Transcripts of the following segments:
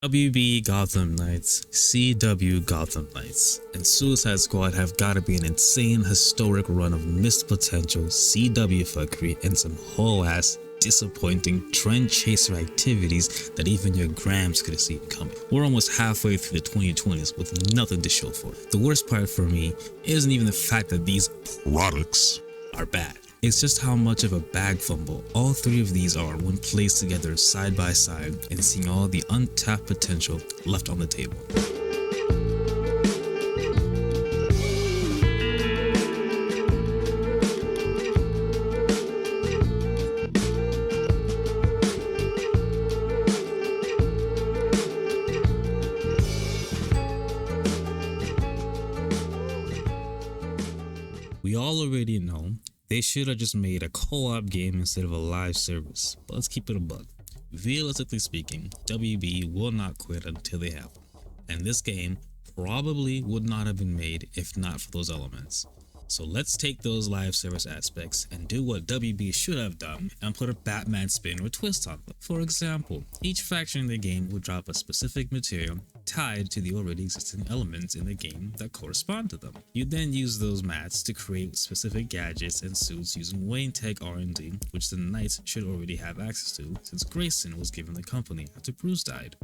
WB Gotham Knights, CW Gotham Knights, and Suicide Squad have gotta be an insane historic run of missed potential, CW fuckery, and some whole ass disappointing trend chaser activities that even your Grams could have seen coming. We're almost halfway through the 2020s with nothing to show for it. The worst part for me isn't even the fact that these products are bad. It's just how much of a bag fumble all three of these are when placed together side by side and seeing all the untapped potential left on the table. We all already know they should have just made a co-op game instead of a live service, but let's keep it a buck. Realistically speaking, WB will not quit until they have one, and this game probably would not have been made if not for those elements. So let's take those live service aspects and do what WB should have done and put a Batman spin or twist on them. For example, each faction in the game would drop a specific material tied to the already existing elements in the game that correspond to them. You then use those mats to create specific gadgets and suits using Wayne Tech R&D, which the Knights should already have access to since Grayson was given the company after Bruce died.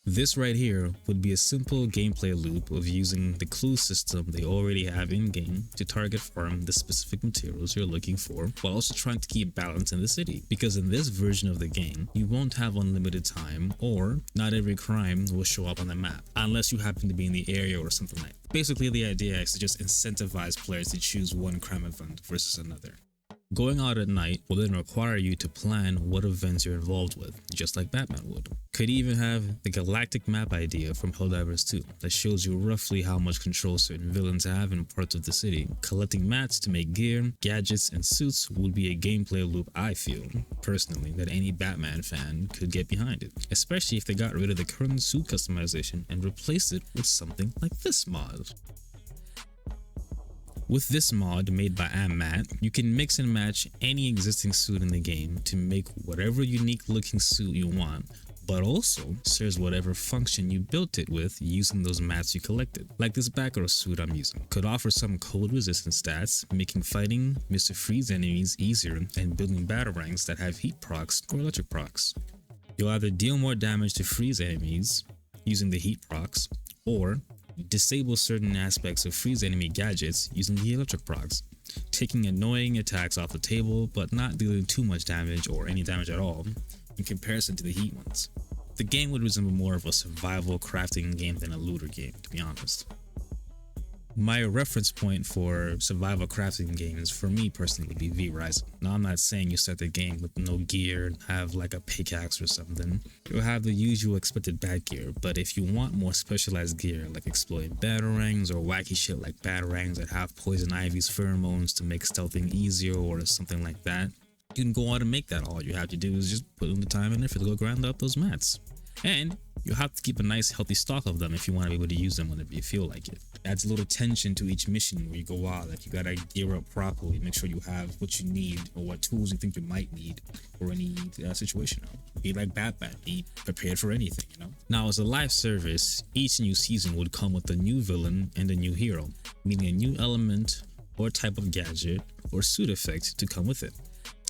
This right here would be a simple gameplay loop of using the clue system they already have in-game to target farm the specific materials you're looking for, while also trying to keep balance in the city. Because in this version of the game, you won't have unlimited time, or not every crime will show up on the map, unless you happen to be in the area or something like that. Basically, the idea is to just incentivize players to choose one crime event versus another. Going out at night will then require you to plan what events you're involved with, just like Batman would. Could even have the galactic map idea from Helldivers 2 that shows you roughly how much control certain villains have in parts of the city. Collecting mats to make gear, gadgets, and suits would be a gameplay loop I feel, personally, that any Batman fan could get behind it, especially if they got rid of the current suit customization and replaced it with something like this mod. With this mod made by Matt, you can mix and match any existing suit in the game to make whatever unique looking suit you want, but also serves whatever function you built it with using those mats you collected. Like this Batgirl suit I'm using, could offer some cold resistant stats, making fighting Mr. Freeze enemies easier and building batarangs that have heat procs or electric procs. You'll either deal more damage to freeze enemies using the heat procs, or disable certain aspects of freeze enemy gadgets using the electric procs, taking annoying attacks off the table but not dealing too much damage or any damage at all in comparison to the heat ones. The game would resemble more of a survival crafting game than a looter game, to be honest. My reference point for survival crafting games for me personally would be V-Rising. Now I'm not saying you start the game with no gear and have like a pickaxe or something. You'll have the usual expected bad gear, but if you want more specialized gear like exploding batarangs or wacky shit like batarangs that have poison ivy's pheromones to make stealthing easier or something like that, you can go out and make that. All you have to do is just put in the time and effort to go grind up those mats. And you have to keep a nice healthy stock of them if you want to be able to use them whenever you feel like it. Adds a little tension to each mission where you go out, like you gotta gear up properly, make sure you have what you need or what tools you think you might need for any situation. Be like Batman, be prepared for anything, you know? Now as a live service, each new season would come with a new villain and a new hero, meaning a new element or type of gadget or suit effect to come with it.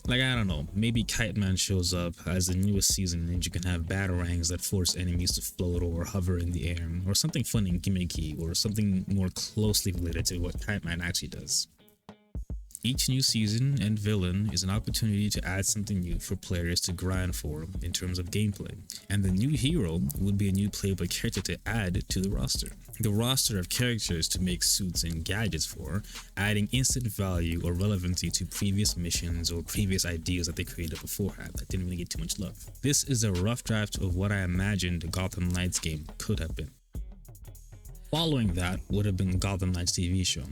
Like, I don't know, maybe Kite Man shows up as the newest season and you can have batarangs that force enemies to float or hover in the air, or something fun and gimmicky, or something more closely related to what Kite Man actually does. Each new season and villain is an opportunity to add something new for players to grind for in terms of gameplay, and the new hero would be a new playable character to add to the roster. The roster of characters to make suits and gadgets for, adding instant value or relevancy to previous missions or previous ideas that they created beforehand that didn't really get too much love. This is a rough draft of what I imagined the Gotham Knights game could have been. Following that would have been Gotham Knights TV show.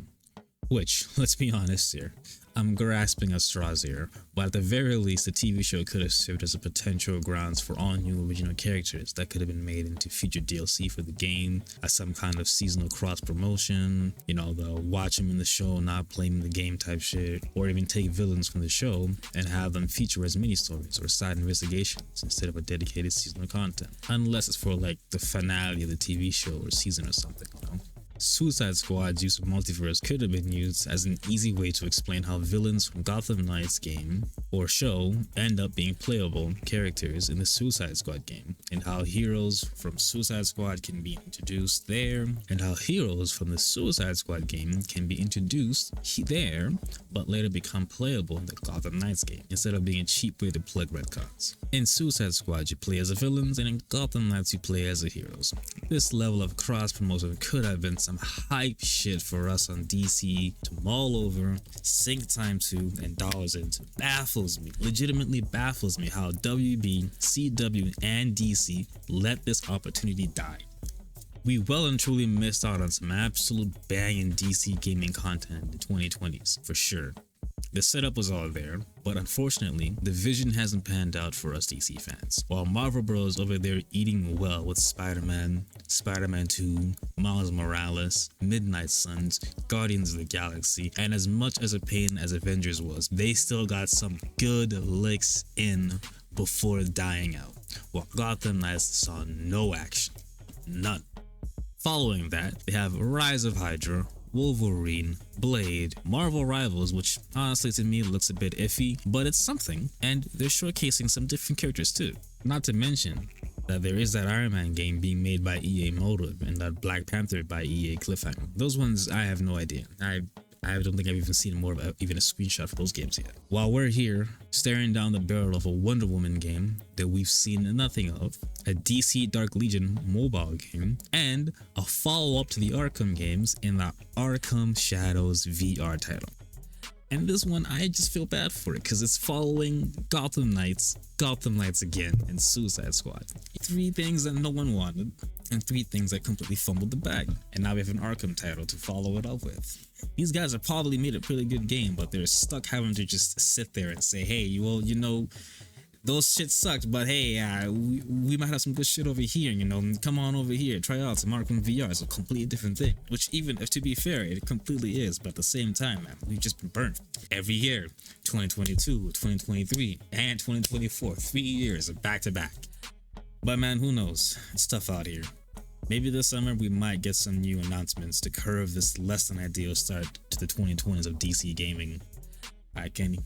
Which, let's be honest here, I'm grasping at straws here, but at the very least, the TV show could have served as a potential grounds for all new original characters that could have been made into future DLC for the game, as some kind of seasonal cross promotion, you know, the watch them in the show, not playing the game type shit, or even take villains from the show and have them feature as mini stories or side investigations instead of a dedicated seasonal content, unless it's for like the finale of the TV show or season or something, you know? Suicide Squad's use of multiverse could have been used as an easy way to explain how villains from Gotham Knights game or show end up being playable characters in the Suicide Squad game, and how heroes from Suicide Squad can be introduced there, and how heroes from the Suicide Squad game can be introduced there but later become playable in the Gotham Knights game instead of being a cheap way to plug retcons. In Suicide Squad you play as the villains, and in Gotham Knights you play as the heroes. This level of cross promotion could have been some hype shit for us on DC to mull over, sink time to, and dollars into. Baffles me, legitimately baffles me how WB, CW, and DC let this opportunity die. We well and truly missed out on some absolute banging DC gaming content in the 2020s, for sure. The setup was all there, but unfortunately, the vision hasn't panned out for us DC fans. While Marvel Bros over there eating well with Spider-Man, Spider-Man 2, Miles Morales, Midnight Suns, Guardians of the Galaxy, and as much as a pain as Avengers was, they still got some good licks in before dying out, while Gotham Knights saw no action. None. Following that, they have Rise of Hydra, Wolverine, Blade, Marvel Rivals, which honestly to me looks a bit iffy, but it's something, and they're showcasing some different characters too. Not to mention that there is that Iron Man game being made by EA Motive and that Black Panther by EA Cliffhanger. Those ones I have no idea. I don't think I've even seen more of even a screenshot for those games yet. While we're here staring down the barrel of a Wonder Woman game that we've seen nothing of, a DC Dark Legion mobile game, and a follow-up to the Arkham games in the Arkham Shadows VR title. And this one, I just feel bad for it because it's following Gotham Knights again, and Suicide Squad. 3 things that no one wanted, and 3 things that completely fumbled the bag. And now we have an Arkham title to follow it up with. These guys have probably made a pretty good game, but they're stuck having to just sit there and say, hey, well, you know, those shit sucked, but hey, we might have some good shit over here, you know, come on over here, try out some Arkham VR. It's a completely different thing, which even if to be fair, it completely is, but at the same time, man, we've just been burnt. Every year, 2022, 2023, and 2024, 3 years back to back. But man, who knows? It's tough out here. Maybe this summer we might get some new announcements to curve this less than ideal start to the 2020s of DC gaming. Alright, Kenny.